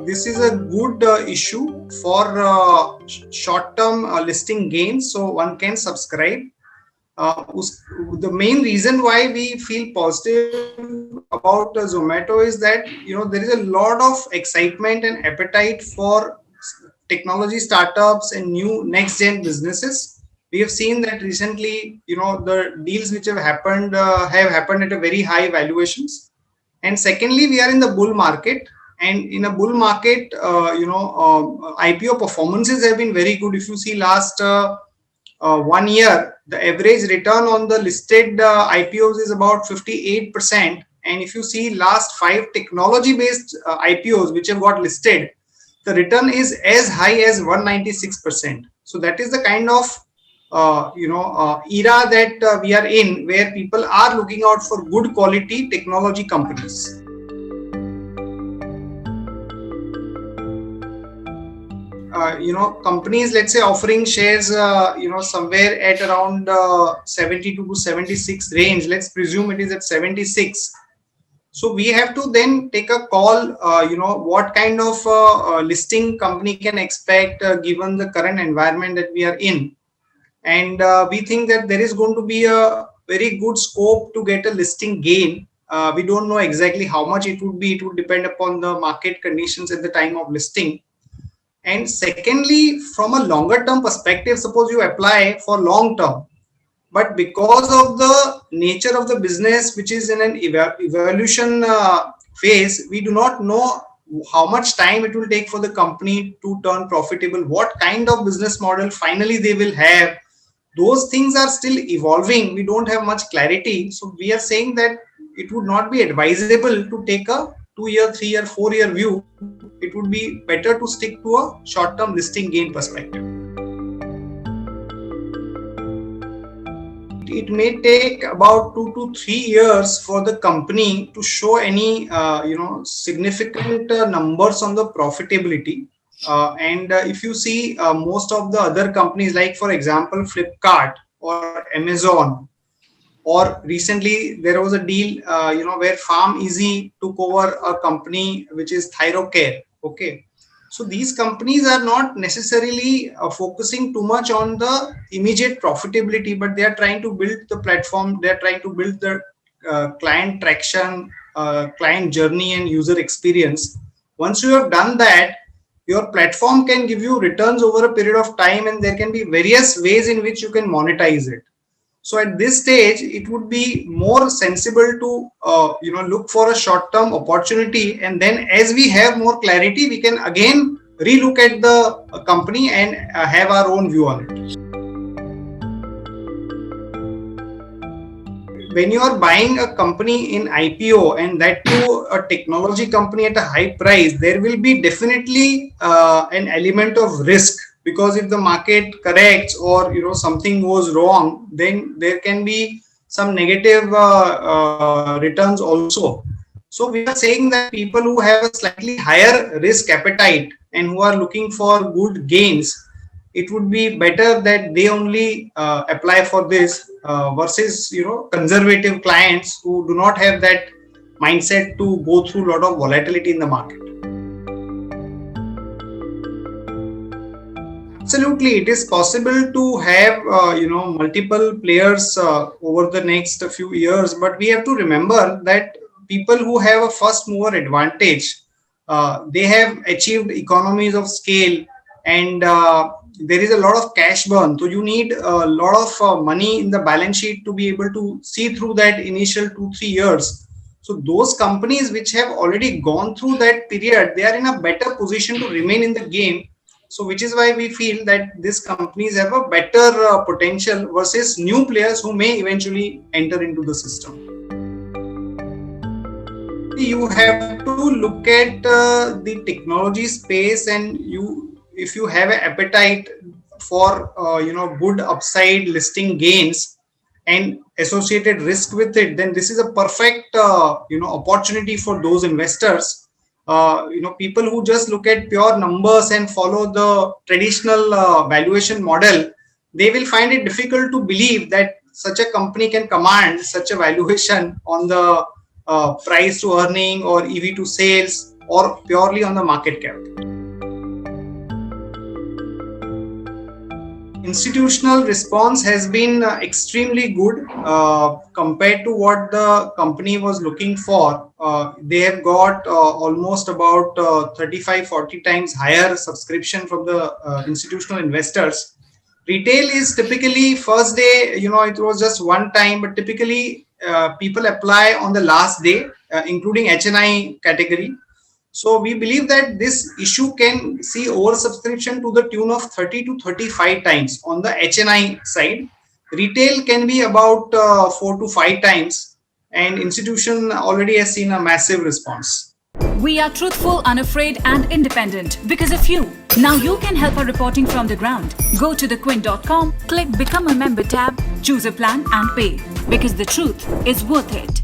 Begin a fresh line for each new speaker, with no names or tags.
this is a good issue for short-term listing gains. So one can subscribe. The main reason why we feel positive about Zomato is that there is a lot of excitement and appetite for technology startups and new next gen businesses. We have seen that recently, the deals which have happened at a very high valuations. And secondly, we are in the bull market, and in a bull market, IPO performances have been very good. If you see last 1 year, the average return on the listed IPOs is about 58%. And if you see last 5 technology-based IPOs which have got listed, the return is as high as 196%. So that is the kind of era that we are in, where people are looking out for good quality technology companies. Companies, let's say, offering shares, somewhere at around 72 to 76 range. Let's presume it is at 76. So we have to then take a call, what kind of listing company can expect given the current environment that we are in. And we think that there is going to be a very good scope to get a listing gain. We don't know exactly how much it would be. It would depend upon the market conditions at the time of listing. And secondly, from a longer term perspective, suppose you apply for long term, but because of the nature of the business, which is in an evolution phase, we do not know how much time it will take for the company to turn profitable, what kind of business model finally they will have. Those things are still evolving. We don't have much clarity. So we are saying that it would not be advisable to take a 2-year, 3-year, 4-year view. It would be better to stick to a short-term listing gain perspective. It may take about 2 to 3 years for the company to show any significant numbers on the profitability. And if you see most of the other companies, like for example Flipkart or Amazon, or recently there was a deal where PharmEasy took over a company which is Thyrocare. Okay, so these companies are not necessarily focusing too much on the immediate profitability, but they are trying to build the platform, they are trying to build the client traction, client journey and user experience. Once you have done that, your platform can give you returns over a period of time, and there can be various ways in which you can monetize it. So at this stage, it would be more sensible to look for a short-term opportunity, and then as we have more clarity, we can again relook at the company and have our own view on it. When you are buying a company in IPO, and that too a technology company at a high price, there will be definitely an element of risk. Because if the market corrects or something goes wrong, then there can be some negative returns also. So we are saying that people who have a slightly higher risk appetite and who are looking for good gains, it would be better that they only apply for this versus conservative clients who do not have that mindset to go through a lot of volatility in the market. Absolutely, it is possible to have multiple players over the next few years, but we have to remember that people who have a first mover advantage, they have achieved economies of scale, and there is a lot of cash burn. So you need a lot of money in the balance sheet to be able to see through that initial 2-3 years. So those companies which have already gone through that period, they are in a better position to remain in the game. So which is why we feel that these companies have a better potential versus new players who may eventually enter into the system. You have to look at the technology space, and if you have an appetite for good upside listing gains and associated risk with it, then this is a perfect opportunity for those investors. People who just look at pure numbers and follow the traditional valuation model, they will find it difficult to believe that such a company can command such a valuation on the price to earning or EV to sales. or purely on the market cap. Institutional response has been extremely good compared to what the company was looking for. They have got almost about 35-40 times higher subscription from the institutional investors. Retail is typically first day, it was just one time, but typically people apply on the last day, including HNI category. So we believe that this issue can see oversubscription to the tune of 30 to 35 times on the HNI side. Retail can be about 4 to 5 times, and institution already has seen a massive response.
We are truthful, unafraid and independent because of you. Now you can help our reporting from the ground. Go to thequint.com, click Become a Member tab, choose a plan and pay because the truth is worth it.